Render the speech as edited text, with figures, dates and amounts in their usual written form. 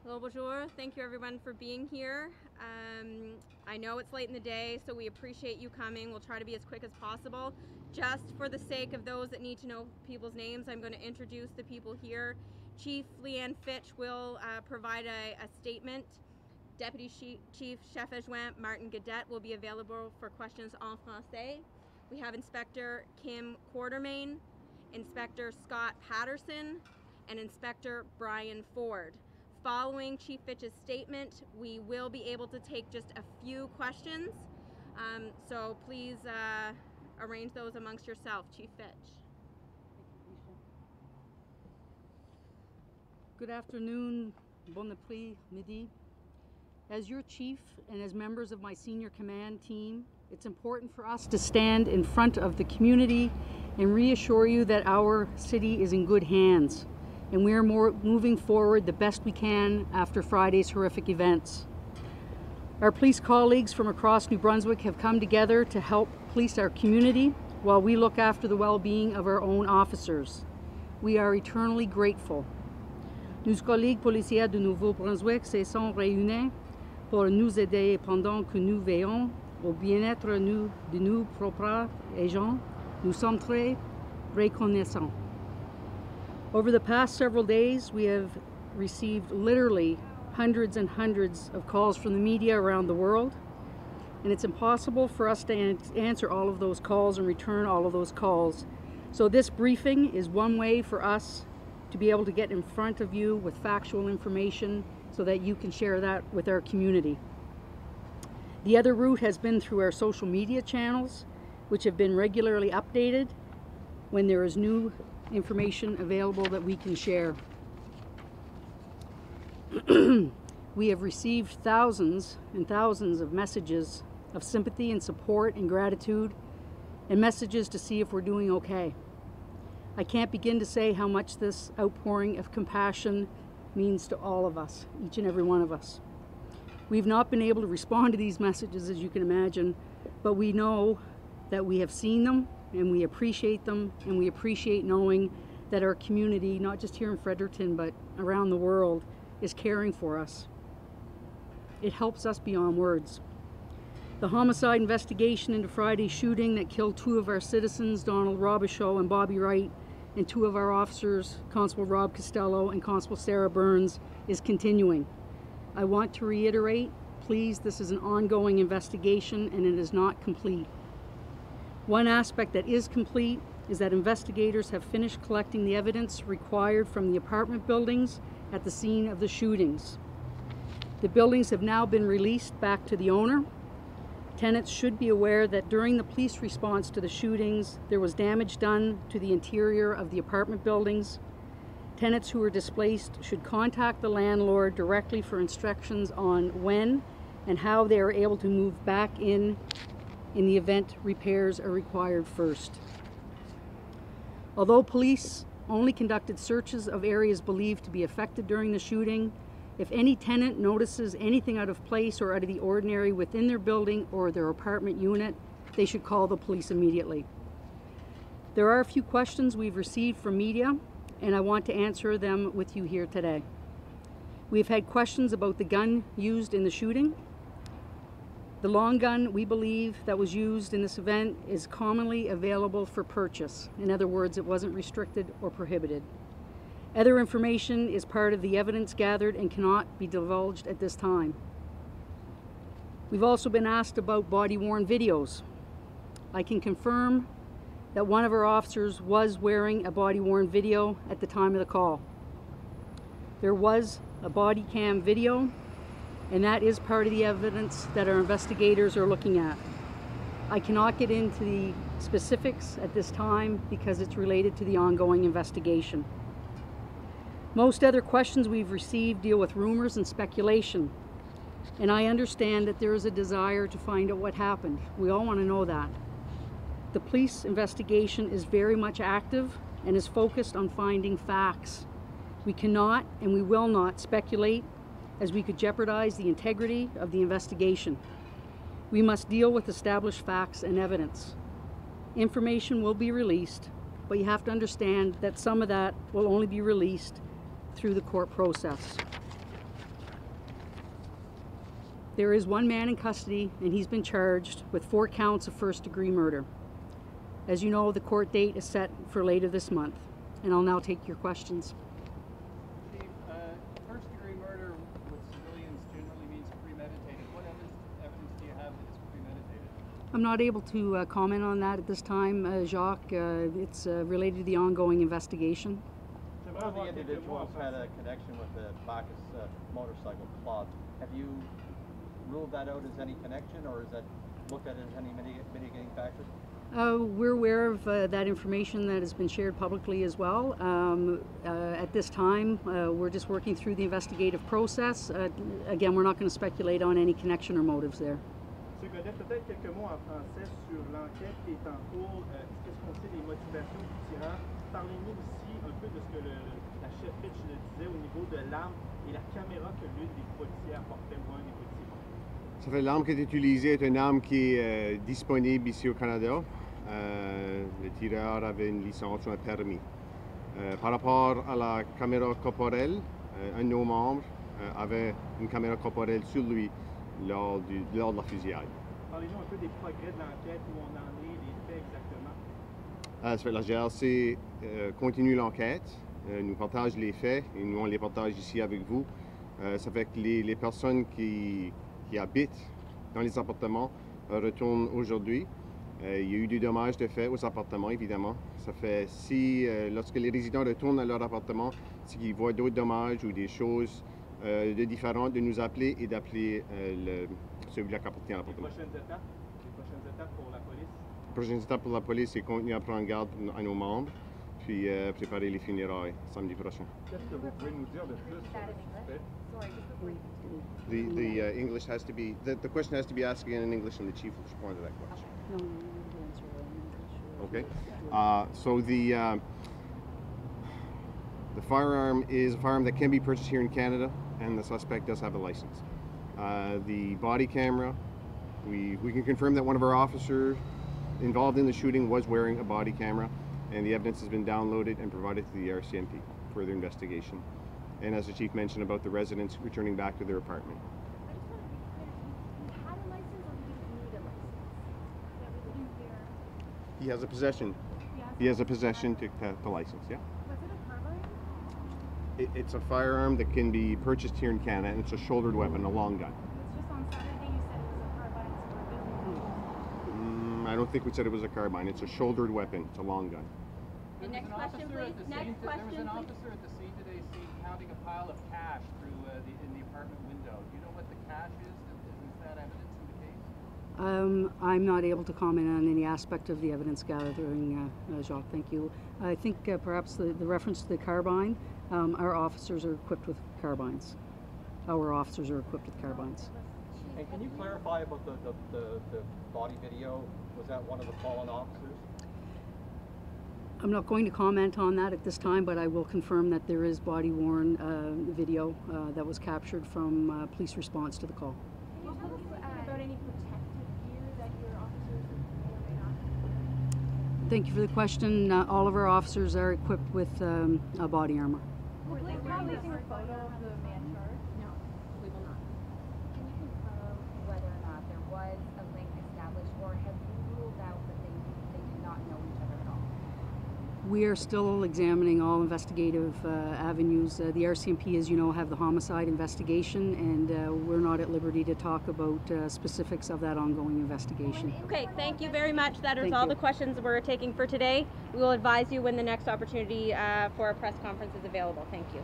Hello, bonjour. Thank you everyone for being here. I know it's late in the day, so we appreciate you coming. We'll try to be as quick as possible. Just for the sake of those that need to know people's names, I'm going to introduce the people here. Chief Leanne Fitch will provide a statement. Deputy Chief Chef Adjoint Martin Gaudette will be available for questions en français. We have Inspector Kim Quartermain, Inspector Scott Patterson, and Inspector Brian Ford. Following Chief Fitch's statement, we will be able to take just a few questions. So please arrange those amongst yourself. Chief Fitch. Good afternoon, bon après-midi. As your chief and as members of my senior command team, it's important for us to stand in front of the community and reassure you that our city is in good hands. And we are moving forward the best we can after Friday's horrific events. Our police colleagues from across New Brunswick have come together to help police our community while we look after the well-being of our own officers. We are eternally grateful. Nos collègues policiers de Nouveau-Brunswick se sont réunis pour nous aider pendant que nous veillons au bien-être de nos propres agents. Nous sommes très reconnaissants. Over the past several days, we have received literally hundreds and hundreds of calls from the media around the world, and it's impossible for us to answer all of those calls and return all of those calls. So this briefing is one way for us to be able to get in front of you with factual information so that you can share that with our community. The other route has been through our social media channels, which have been regularly updated when there is new information available that we can share. We have received thousands and thousands of messages of sympathy and support and gratitude, and messages to see if we're doing okay. I can't begin to say how much this outpouring of compassion means to all of us, each and every one of us. We've not been able to respond to these messages, as you can imagine, but we know that we have seen them, and we appreciate them, and we appreciate knowing that our community, not just here in Fredericton, but around the world, is caring for us. It helps us beyond words. The homicide investigation into Friday's shooting that killed two of our citizens, Donald Robichaud and Bobby Wright, and two of our officers, Constable Rob Costello and Constable Sarah Burns, is continuing. I want to reiterate, please, this is an ongoing investigation and it is not complete. One aspect that is complete is that investigators have finished collecting the evidence required from the apartment buildings at the scene of the shootings. The buildings have now been released back to the owner. Tenants should be aware that during the police response to the shootings, there was damage done to the interior of the apartment buildings. Tenants who were displaced should contact the landlord directly for instructions on when and how they are able to move back in the event repairs are required first. Although police only conducted searches of areas believed to be affected during the shooting, if any tenant notices anything out of place or out of the ordinary within their building or their apartment unit, they should call the police immediately. There are a few questions we've received from media, and I want to answer them with you here today. We've had questions about the gun used in the shooting. The long gun we believe that was used in this event is commonly available for purchase. In other words, it wasn't restricted or prohibited. Other information is part of the evidence gathered and cannot be divulged at this time. We've also been asked about body-worn videos. I can confirm that one of our officers was wearing a body-worn video at the time of the call. There was a body cam video, and that is part of the evidence that our investigators are looking at. I cannot get into the specifics at this time because it's related to the ongoing investigation. Most other questions we've received deal with rumors and speculation, and I understand that there is a desire to find out what happened. We all want to know that. The police investigation is very much active and is focused on finding facts. We cannot and we will not speculate, as we could jeopardize the integrity of the investigation. We must deal with established facts and evidence. Information will be released, but you have to understand that some of that will only be released through the court process. There is one man in custody, and he's been charged with 4 counts of first-degree murder. As you know, the court date is set for later this month, and I'll now take your questions. Chief, first-degree murder with civilians generally means premeditated. What evidence do you have that it's premeditated? I'm not able to comment on that at this time, Jacques. It's related to the ongoing investigation. One of the individuals had a connection with the Bacchus motorcycle club. Have you ruled that out as any connection, or is that looked at as any mitigating factor? We're aware of that information that has been shared publicly as well. At this time, we're just working through the investigative process. Again, we're not going to speculate on any connection or motives there. Monsieur Godet, peut-être quelques mots en français sur l'enquête qui est en cours. Qu'est-ce qu'on sait des motivations du tireur? Parlez-nous aussi un peu de ce que la chef Fitch disait au niveau de l'arme et la caméra que l'une des policières portait ou un des policiers portait. Ça fait l'arme qui est utilisée est une arme qui est disponible ici au Canada. Le tireur avait une licence ou un permis. Par rapport à la caméra corporelle, un de nos membres avait une caméra corporelle sur lui lors de la fusillade. Parlez-nous un peu des progrès de l'enquête, où on en est, les faits exactement. Ça fait la GRC continue l'enquête, nous partage les faits et nous on les partage ici avec vous. Ça fait que les personnes qui habitent dans les appartements retournent aujourd'hui. Il y a eu des dommages de fait aux appartements, évidemment. Ça fait lorsque les résidents retournent à leur appartement, s'ils voient d'autres dommages ou des choses de différentes, de nous appeler et d'appeler celui-là qui appartient à l'appartement. Les prochaines étapes pour la police? Les prochaines étapes pour la police, c'est continuer à prendre garde à nos membres, puis préparer les funérailles samedi prochain. Qu'est-ce que vous pouvez nous dire de plus sur le suspect? The English has to be, the question has to be asked again in English and the chief will respond to that question. Okay. So the firearm is a firearm that can be purchased here in Canada, and the suspect does have a license. The body camera, we can confirm that one of our officers involved in the shooting was wearing a body camera, and the evidence has been downloaded and provided to the RCMP for further investigation. And as the chief mentioned about the residents returning back to their apartment. I just want to be clear, you had a license or you didn't need a license? He has a possession. He has a possession to license, yeah. Was it a carbine? It's a firearm that can be purchased here in Canada, and it's a shouldered weapon, a long gun. It's just on Saturday you said it was a carbine, so we're busy. I don't think we said it was a carbine. It's a shouldered weapon. It's a long gun. The next question, please. Next question, There was an please. officer at the scene today seen counting a pile of cash through in the apartment window. Do you know what the cash is? Is that evidence in the case? I'm not able to comment on any aspect of the evidence gathering, Jacques. Thank you. I think perhaps the reference to the carbine, our officers are equipped with carbines. Our officers are equipped with carbines. And can you clarify about the body video? Was that one of the fallen officers? I'm not going to comment on that at this time, but I will confirm that there is body-worn video that was captured from police response to the call. Can you tell us about any protective gear that your officers may or may not? Thank you for the question. All of our officers are equipped with body armor. Will they be releasing a photo of the man charged? No, we will not. Can you confirm whether or not there was a link established, or have you ruled out that they did not know each other at all? We are still examining all investigative avenues. The RCMP, as you know, have the homicide investigation, and we're not at liberty to talk about specifics of that ongoing investigation. Okay, thank you very much. That is Thank all you. the questions we're taking for today. We will advise you when the next opportunity for a press conference is available. Thank you.